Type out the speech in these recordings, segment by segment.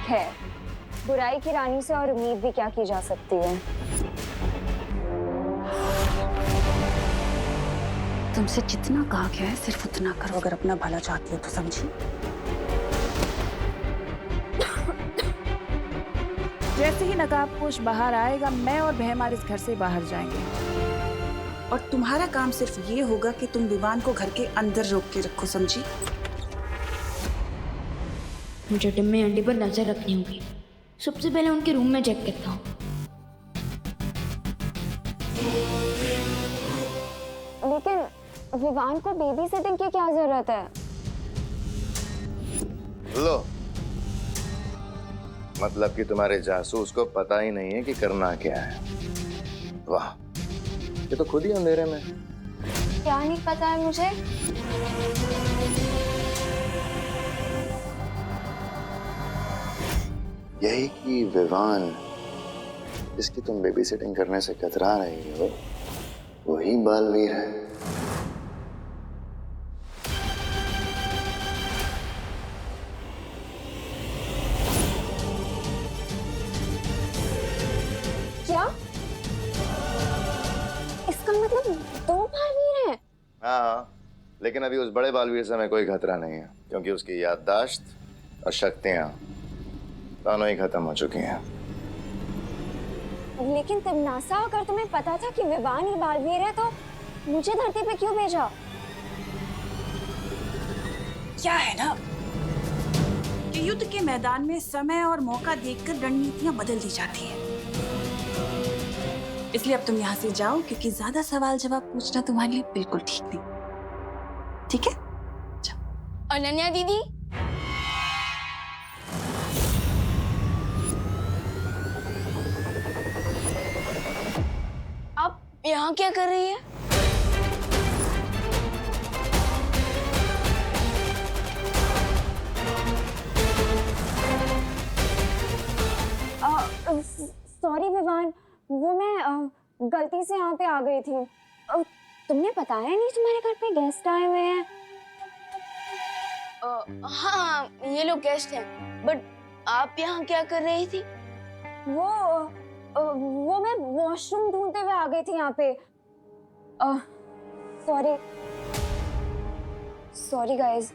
खैर, बुराई की रानी से और उम्मीद भी क्या की जा सकती है। तुमसे जितना कहा गया है सिर्फ उतना करो, अगर अपना भला चाहती हो तो, समझी? जैसे ही नकाबपोश बाहर आएगा, मैं और बहमार इस घर से बाहर जाएंगे। और तुम्हारा काम सिर्फ ये होगा कि तुम विवान को घर के अंदर रोक के रखो, समझी? मुझे टिम्मी आंटी पर नजर रखनी होगी। सबसे पहले उनके रूम में चेक करता हूँ। लेकिन विवान को बेबी सिटिंग की क्या जरूरत है? लो, मतलब कि तुम्हारे जासूस को पता ही नहीं है कि करना क्या है। वाह, ये तो खुद ही अंधेरे में। क्या नहीं पता है मुझे? यही कि विवान जिसकी तुम बेबी सिटिंग करने से कतरा रही हो, वही बालवीर है। क्या? इसका मतलब 2 बालवीर हैं? हाँ, लेकिन अभी उस बड़े बालवीर से हमें कोई खतरा नहीं है, क्योंकि उसकी याददाश्त और शक्तियां दोनों ही खत्म हो चुकी हैं। लेकिन तिमनासा, अगर तुम्हें पता था कि विवान ही बालवीर है, तो मुझे धरती पे क्यों भेजा? क्या है ना कि युद्ध के मैदान में समय और मौका देखकर रणनीतियां बदल दी जाती हैं। इसलिए अब तुम यहाँ से जाओ, क्योंकि ज्यादा सवाल जवाब पूछना तुम्हारे लिए बिल्कुल ठीक नहीं। ठीक है, जाओ। अनन्या दीदी, आप यहाँ क्या कर रही है? सॉरी विवान, वो मैं गलती से यहाँ पे आ गई थी। तुमने बताया नहीं तुम्हारे घर पे गेस्ट आए हुए हैं? हाँ, ये लोग गेस्ट हैं। बट आप यहाँ क्या कर रही थी? वो मैं वॉशरूम ढूंढते हुए आ गई थी यहाँ पे। Sorry guys.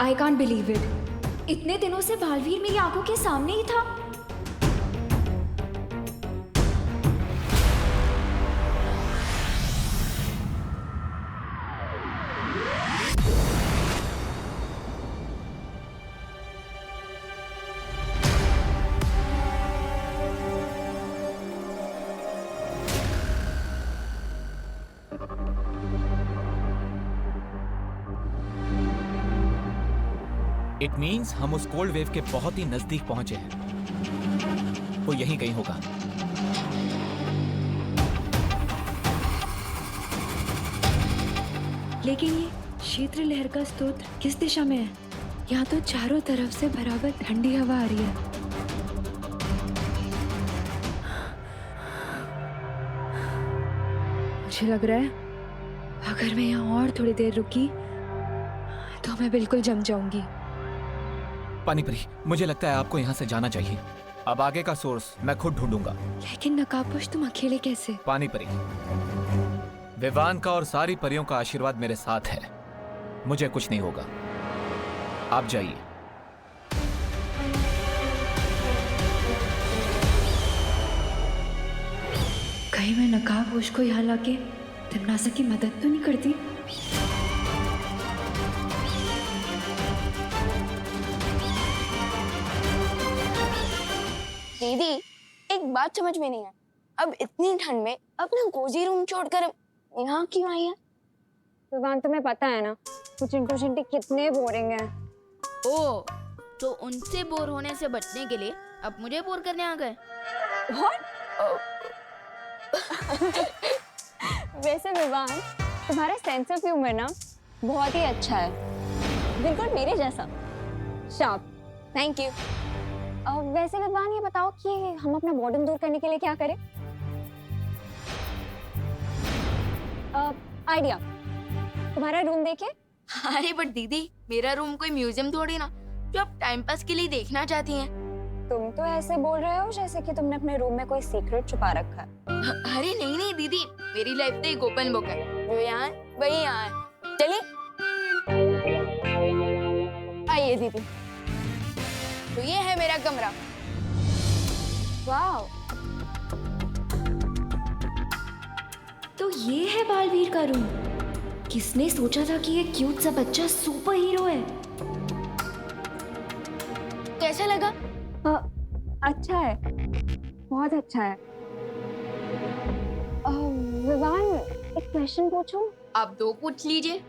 I can't believe it. इतने दिनों से बालवीर मेरी आंखों के सामने ही था। इट मीन्स हम उस कोल्ड वेव के बहुत ही नजदीक पहुंचे हैं। वो यहीं कहीं होगा। लेकिन ये शीतल लहर का स्रोत किस दिशा में है? यहाँ तो चारों तरफ से बराबर ठंडी हवा आ रही है। मुझे लग रहा है अगर मैं यहाँ और थोड़ी देर रुकी तो मैं बिल्कुल जम जाऊंगी। पानीपरी, मुझे लगता है आपको यहाँ से जाना चाहिए। अब आगे का सोर्स मैं खुद ढूंढूंगा। लेकिन नकाबपोश, तुम अकेले कैसे? पानीपरी, विवान का और सारी परियों का आशीर्वाद मेरे साथ है। मुझे कुछ नहीं होगा। आप जाइए। कहीं मैं नकाबपोश को यहाँ लाके तिमनासा की मदद तो नहीं करती? दीदी, एक बात समझ में नहीं है। अब इतनी ठंड में अपना कोजी रूम छोड़कर यहाँ क्यों आई है? विवान, तुम्हें पता है ना वो चिंटू चिंटी कितने बोरिंग हैं। ओ, तो उनसे बोर होने से बचने के लिए अब मुझे बोर करने आ गए? वैसे विवान, तुम्हारा सेंस ऑफ ह्यूमर ना बहुत ही अच्छा है, बिल्कुल मेरे जैसा शार्प। Thank you. वैसे विवान, ये बताओ कि हम अपना बोर्डम दूर करने के लिए क्या करें? आइडिया, तुम्हारा रूम देखे? अरे बट दीदी, मेरा रूम कोई म्यूजियम थोड़ी ना जो आप टाइम पास के लिए देखना चाहती हैं। तुम तो ऐसे बोल रहे हो जैसे कि तुमने अपने रूम में कोई सीक्रेट छुपा रखा है। अरे नहीं नहीं दीदी, मेरी लाइफ तो एक ओपन बुक है, जो यहाँ है वही यहाँ है। चलिए आइए दीदी, तो ये है मेरा कमरा। वाह, तो ये है बालवीर का रूम। किसने सोचा था कि ये क्यूट सा बच्चा सुपर हीरो है। कैसा लगा? अच्छा है, बहुत अच्छा है। विवान, एक क्वेश्चन पूछूं? आप दो पूछ लीजिए।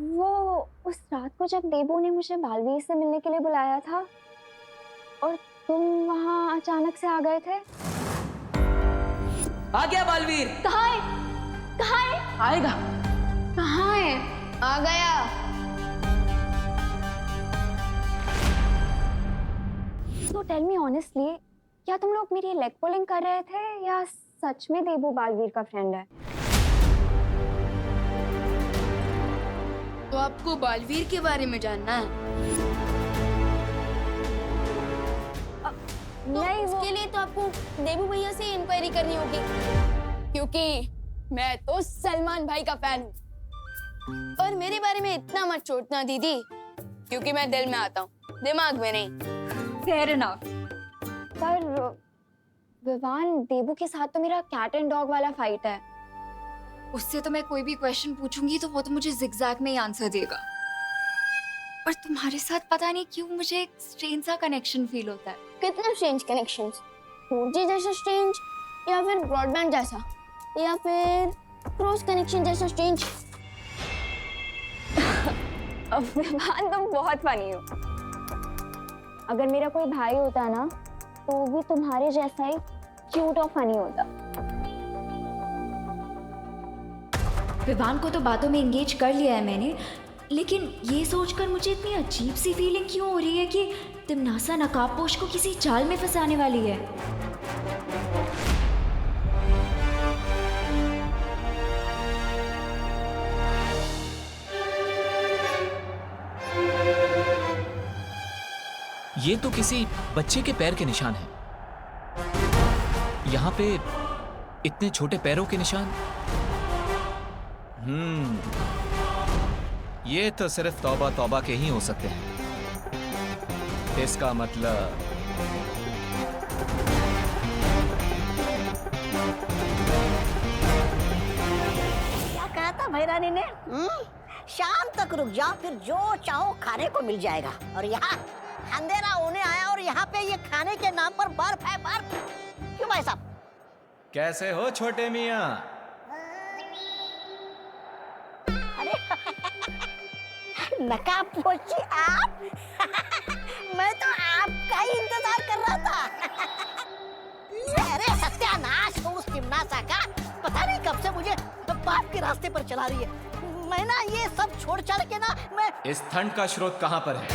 वो उस रात को जब देबू ने मुझे बालवीर से मिलने के लिए बुलाया था और तुम वहाँ अचानक से आ गए थे। आ गया बालवीर। कहाँ है? कहाँ है? आएगा। कहाँ है? आ गया। तो टेल मी ऑनेस्टली, क्या तुम लोग मेरी लेग पुलिंग कर रहे थे या सच में देबू बालवीर का फ्रेंड है? तो आपको बालवीर के बारे में जानना है? तो नहीं, वो उसके लिए तो आपको देबू भैया से इंक्वायरी करनी होगी, क्योंकि मैं तो सलमान भाई का फैन हूँ। और मेरे बारे में इतना मत सोचना दीदी, क्योंकि मैं दिल में आता हूँ, दिमाग में नहीं। Fair enough. पर विवान, देबू के साथ तो मेरा कैट एंड डॉग वाला फाइट है। उससे तो मैं कोई भी क्वेश्चन पूछूंगी तो वो तो मुझे जिगजैग में ही आंसर देगा। पर तुम्हारे साथ पता नहीं क्यों मुझे एक स्ट्रेंज सा कनेक्शन फील होता है। कितना स्ट्रेंज कनेक्शंस? 4G जैसा स्ट्रेंज, या फिर ब्रॉडबैंड जैसा, या फिर क्रॉस कनेक्शन जैसा स्ट्रेंज? विवान, तुम बहुत फनी हो। अगर मेरा कोई भाई होता ना तो भी तुम्हारे जैसा ही क्यूट और फनी होता। विवान को तो बातों में एंगेज कर लिया है मैंने, लेकिन ये सोचकर मुझे इतनी अजीब सी फीलिंग क्यों हो रही है कि तिमनासा नकाबपोश को किसी जाल में फंसाने वाली है। ये तो किसी बच्चे के पैर के निशान हैं। यहाँ पे इतने छोटे पैरों के निशान। ये तो सिर्फ तौबा तौबा के ही हो सकते हैं। इसका मतलब क्या कहा था भैरानी ने? शाम तक रुक जाओ, फिर जो चाहो खाने को मिल जाएगा। और यहाँ अंधेरा होने आया और यहाँ पे ये खाने के नाम पर बर्फ है, बर्फ। क्यों भाई साहब? कैसे हो छोटे मियाँ? अरे नकाबपोशी आप? मैं तो आपका ही इंतजार कर रहा था। अरे सत्यानाश हो उस तिमनासा का, पता नहीं कब से मुझे पाप के रास्ते पर चला रही है। मैं ना ये सब छोड़ छाड़ के ना मैं। इस ठंड का स्रोत कहाँ पर है?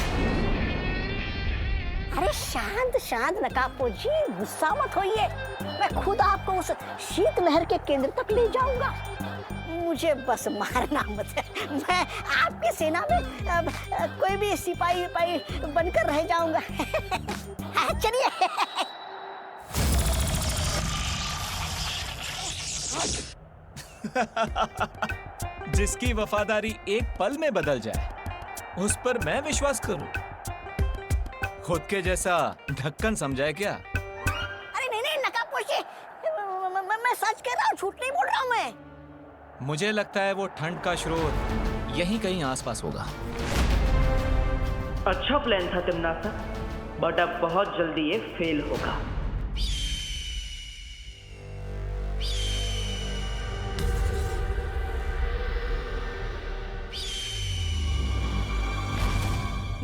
अरे शांत शांत नकाबपोशी, गुस्सा मत होइए। मैं खुद आपको उस शीत लहर के केंद्र तक ले जाऊंगा। मुझे बस मारना मत है। मैं आपकी सेना में कोई भी सिपाही बनकर रह जाऊंगा। चलिए। जिसकी वफादारी एक पल में बदल जाए, उस पर मैं विश्वास करूं? खुद के जैसा ढक्कन समझाए क्या? अरे नहीं नहीं नकाबपोशी, मैं सच कह रहा हूँ, झूठ नहीं बोल रहा हूँ मैं। मुझे लगता है वो ठंड का स्रोत यहीं कहीं आसपास होगा। अच्छा प्लान था तिमनासा, बट अब बहुत जल्दी ये फेल होगा।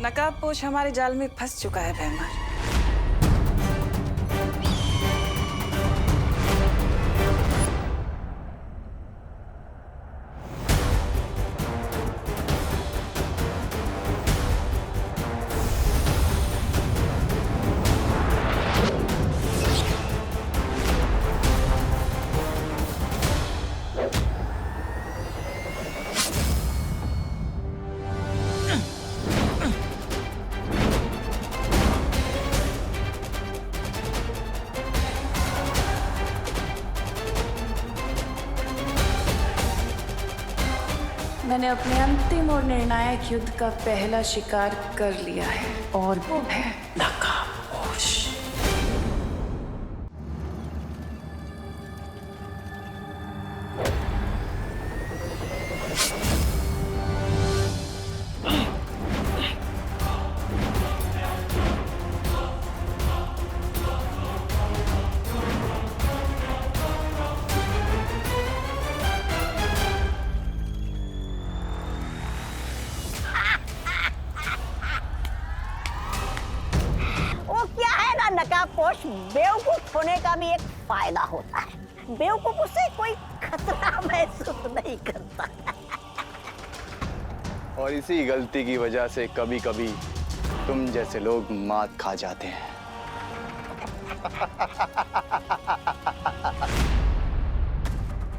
नकाबपोश हमारे जाल में फंस चुका है भैमार। मैंने अपने अंतिम और निर्णायक युद्ध का पहला शिकार कर लिया है और वो है नकाबपोश। वो क्या है ना, नकाबपोश, बेवकूफ होने का भी एक फायदा होता है। बेवकूफ से कोई खतरा महसूस नहीं करता। और इसी गलती की वजह से कभी कभी तुम जैसे लोग मात खा जाते हैं।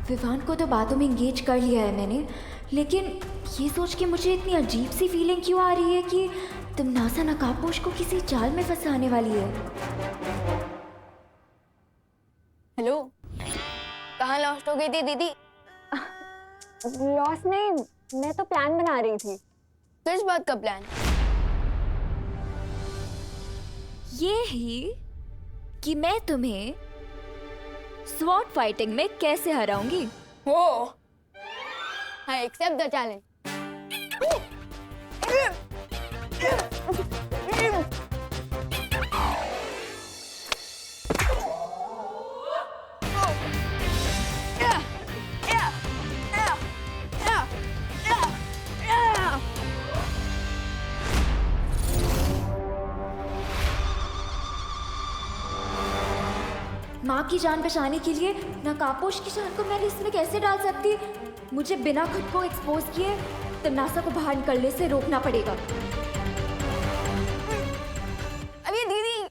विवान को तो बातों में एंगेज कर लिया है मैंने, लेकिन ये सोच के मुझे इतनी अजीब सी फीलिंग क्यों आ रही है कि तमनासा नकाबपोश को किसी जाल में फंसाने वाली है। हेलो, कहाँ लॉस्ट हो गई थी दीदी? लॉस नहीं, मैं तो प्लान बना रही थी। किस बात का प्लान? ये ही कि मैं तुम्हें स्वॉर्ड फाइटिंग में कैसे हराऊंगी। वो आई एक्सेप्ट द चैलेंज। माँ की जान बचाने के लिए नकाबपोश की जान को मैंने इसमें कैसे डाल सकती? मुझे बिना खुद को एक्सपोज किए तमनासा को बाहर निकलने से रोकना पड़ेगा। अरे दीदी,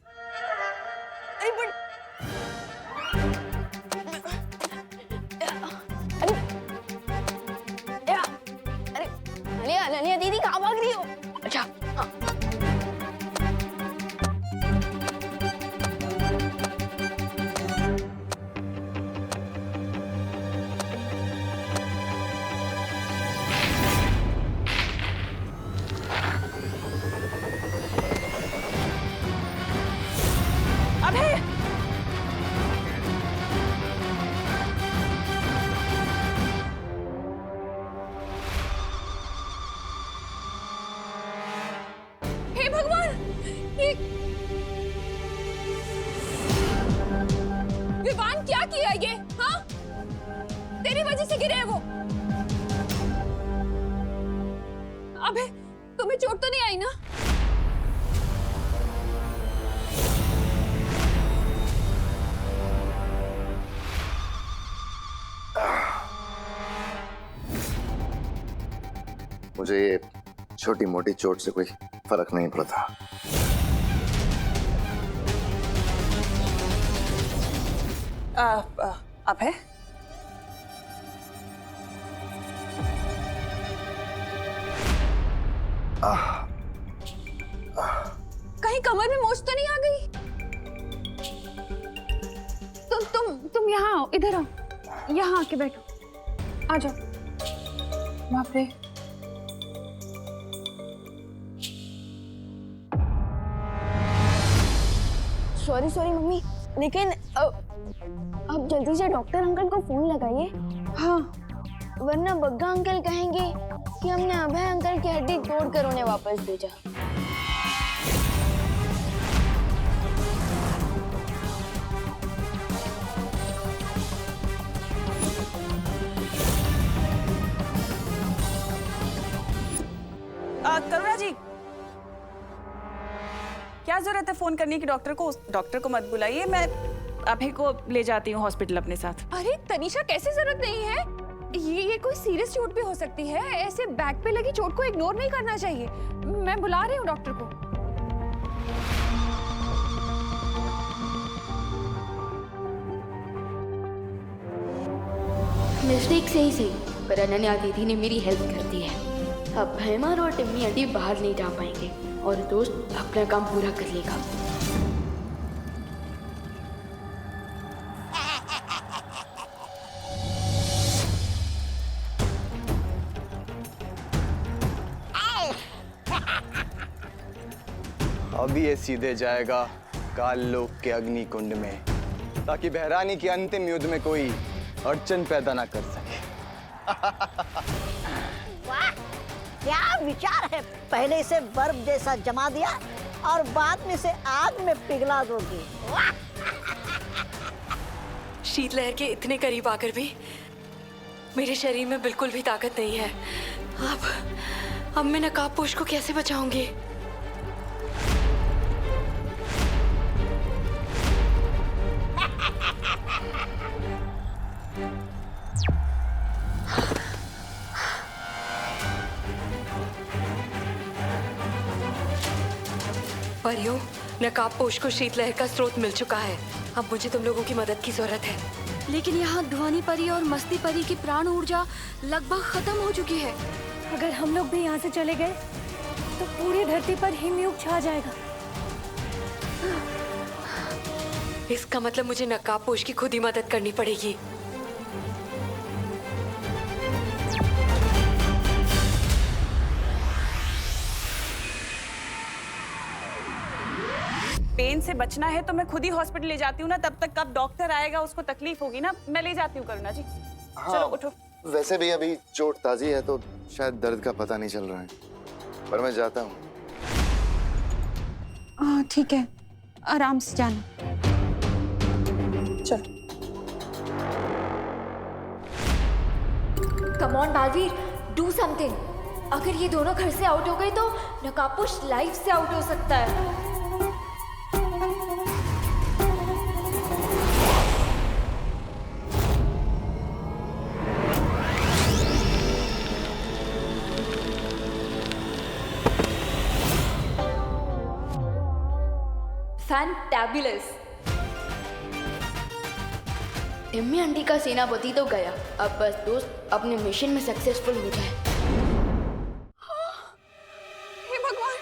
अरे बट अरे नलिया नलिया दीदी कहाँ भाग रही हो? अच्छा हाँ। हे भगवान, ये विवान क्या किया ये? हाँ, तेरी वजह से गिरे हैं वो। अबे तुम्हें चोट तो नहीं आई ना? मुझे ये छोटी मोटी चोट से कोई फर्क नहीं पड़ता। अभय, कहीं कमर में मोच तो नहीं आ गई? तुम यहाँ आओ, इधर आओ, यहाँ आके बैठो, आ जाओ। बाप रे, सॉरी सॉरी मम्मी, लेकिन अब जल्दी से डॉक्टर अंकल को फोन लगाइए। हाँ, वरना बग्गा अंकल कहेंगे कि हमने अभय अंकल की हड्डी तोड़कर उन्हें वापस भेजा। करुणा जी, क्या जरूरत है फोन करने की डॉक्टर को? डॉक्टर को मत बुलाइए, मैं अभय को ले जाती हूँ हॉस्पिटल अपने साथ। अरे तनिषा, कैसे जरूरत नहीं है? ये कोई सीरियस चोट भी हो सकती है। ऐसे बैक पे लगी चोट को इग्नोर नहीं करना चाहिए। मैं बुला रही हूँ डॉक्टर को। मिस्टेक से ही सही, पर अनन्या दीदी ने मेरी हेल्प कर दी है। अब भैमार और टिम्मी आंटी बाहर नहीं जा पाएंगे और दोस्त अपना काम पूरा कर लेगा। अब ये सीधे जाएगा काल लोक के अग्नि कुंड में, ताकि बहरानी के अंतिम युद्ध में कोई अड़चन पैदा ना कर सके। वाह, क्या विचार है। पहले इसे बर्फ जैसा जमा दिया और बाद में इसे आग में पिघला दोगे। वाह! शीतलहर के इतने करीब आकर भी मेरे शरीर में बिल्कुल भी ताकत नहीं है। अब मैं नकाबपोश को कैसे बचाऊंगी? परियों, नकाबपोश को शीतलहर का स्रोत मिल चुका है। अब मुझे तुम लोगों की मदद की जरूरत है। लेकिन यहाँ ध्वनि परी और मस्ती परी की प्राण ऊर्जा लगभग खत्म हो चुकी है। अगर हम लोग भी यहाँ से चले गए तो पूरी धरती पर हिमयुग छा जाएगा। इसका मतलब मुझे नकाबपोश की खुद ही मदद करनी पड़ेगी। पेन से बचना है तो मैं खुद ही हॉस्पिटल ले जाती हूँ ना, तब तक कब डॉक्टर आएगा उसको तकलीफ होगी ना। मैं ले जाती हूँ करुणा जी। हाँ, चलो उठो। वैसे भी अभी चोट ताजी है तो शायद दर्द का पता नहीं चल रहा है, पर मैं जाता हूँ। ठीक है, आराम से जाना। चलो। Come on Baalveer, do something. अगर ये दोनों घर से आउट हो गए तो नकाबपोश लाइफ से आउट हो सकता है। फैंटाबुलस। टिम्मी आंटी का सेनापति तो गया, अब बस दोस्त अपने मिशन में सक्सेसफुल हो जाए। हे भगवान,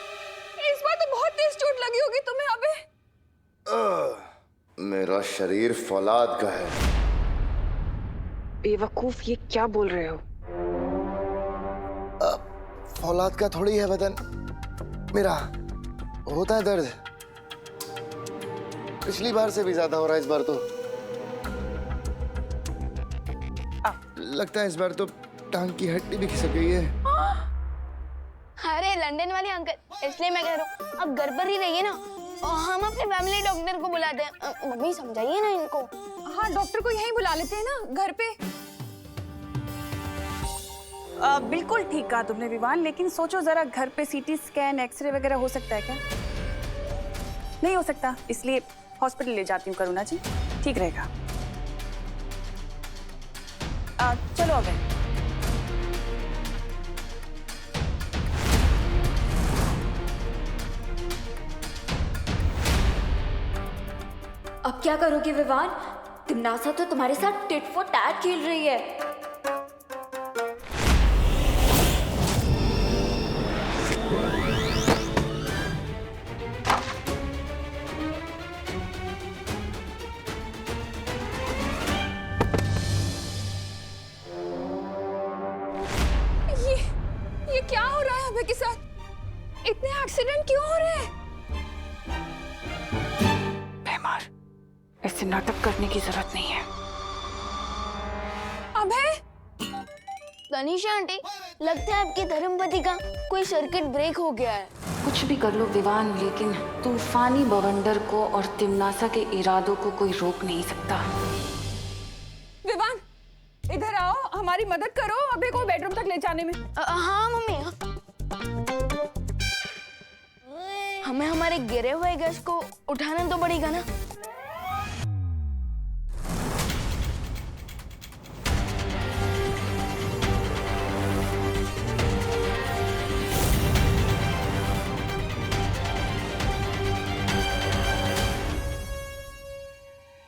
इस बार तो बहुत तेज चोट लगी होगी तुम्हें अबे। मेरा शरीर फौलाद का है। बेवकूफ, ये क्या बोल रहे हो? फौलाद का थोड़ी है बदन मेरा, होता है दर्द। पिछली बार से भी ज्यादा हो रहा है इस बार तो। लगता है इस बार तो टांग की हड्डी भी खिसक गई है। अरे लंदन वाले अंकल, इसलिए मैं कह रहा हूँ अब घर पर ही रहिए ना, और हम अपने फैमिली डॉक्टर को बुलाते हैं। मम्मी समझाइए ना इनको। हाँ, डॉक्टर को यहीं बुला लेते हैं ना घर पे। बिल्कुल ठीक कहा तुमने विवान, लेकिन सोचो जरा, घर पे सीटी स्कैन, एक्सरे वगैरह हो सकता है क्या? नहीं हो सकता, इसलिए हॉस्पिटल ले जाती हूँ करुणा जी, ठीक रहेगा। चलो अबे। अब क्या करोगे विवान? तिमनासा तो तुम्हारे साथ टिट फॉर टैट खेल रही है। ये क्या हो रहा है अबे के साथ? इतने एक्सीडेंट क्यों हो रहे हैं? बेमार, ऐसे नाटक करने की जरूरत नहीं है। अबे तनीषा आंटी, लगता है आपके धर्मपति का कोई सर्किट ब्रेक हो गया है। कुछ भी कर लो विवान, लेकिन तूफानी बवंडर को और तिमनासा के इरादों को कोई रोक नहीं सकता। विवान, इधर आओ, हमारी मदद करो अबे को बेडरूम तक ले जाने में। हाँ मम्मी, हमें हमारे गिरे हुए गेस्ट को उठाना तो पड़ेगा ना।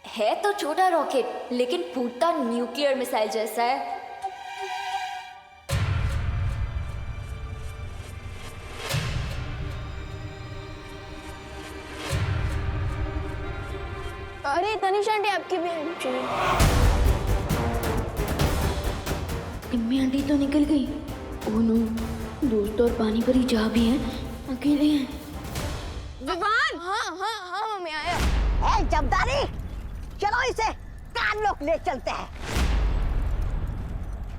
है तो छोटा रॉकेट, लेकिन फूटता न्यूक्लियर मिसाइल जैसा है। अरे तनीषा आंटी, आपकी भी हेल्प चाहिए। टिम्मी आंटी तो निकल गई। ओह नो, दोस्त और पानी परी जहाँ भी हैं अकेले हैं। विवान। हाँ मम्मी आया। ए जमदारी, चलो इसे कान लोग ले चलते हैं।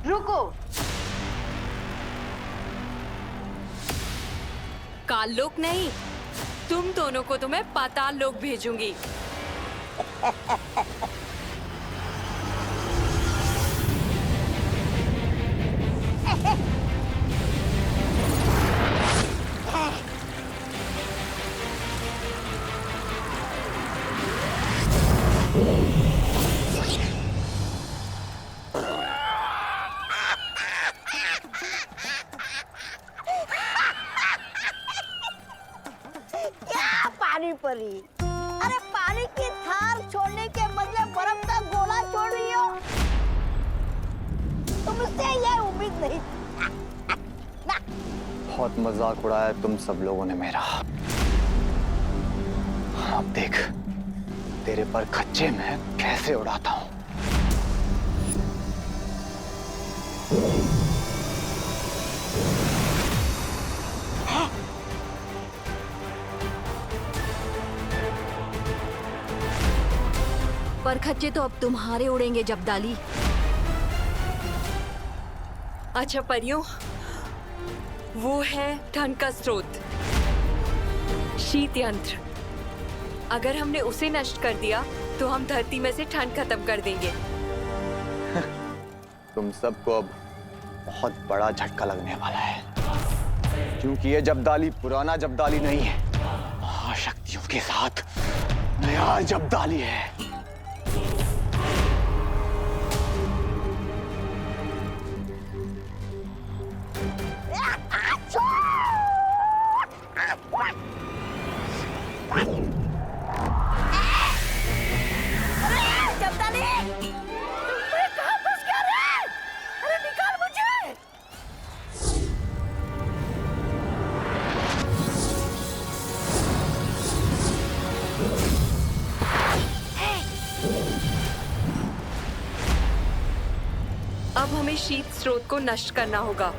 रुको। काल लोक नहीं, तुम दोनों को तो मैं पाताल लोक भेजूंगी। क्या पानी परी, अरे पानी की थार छोड़ने के बदले बर्फ का गोला छोड़ रही हो। तुमसे ये उम्मीद नहीं। बहुत मजाक उड़ाया तुम सब लोगों ने मेरा। अब देख तेरे पर खच्चे में कैसे उड़ाता हूं। पर खच्चे तो अब तुम्हारे उड़ेंगे जबदाली। अच्छा परियों, वो है ठंड का स्रोत, शीत यंत्र। अगर हमने उसे नष्ट कर दिया तो हम धरती में से ठंड खत्म कर देंगे। तुम सबको अब बहुत बड़ा झटका लगने वाला है, क्योंकि ये जबदाली पुराना जबदाली नहीं है, महाशक्तियों के साथ नया जबदाली है। जमदारी, मैं कहाँ फंस गया रे? अरे निकाल मुझे। अब हमें शीत स्रोत को नष्ट करना होगा।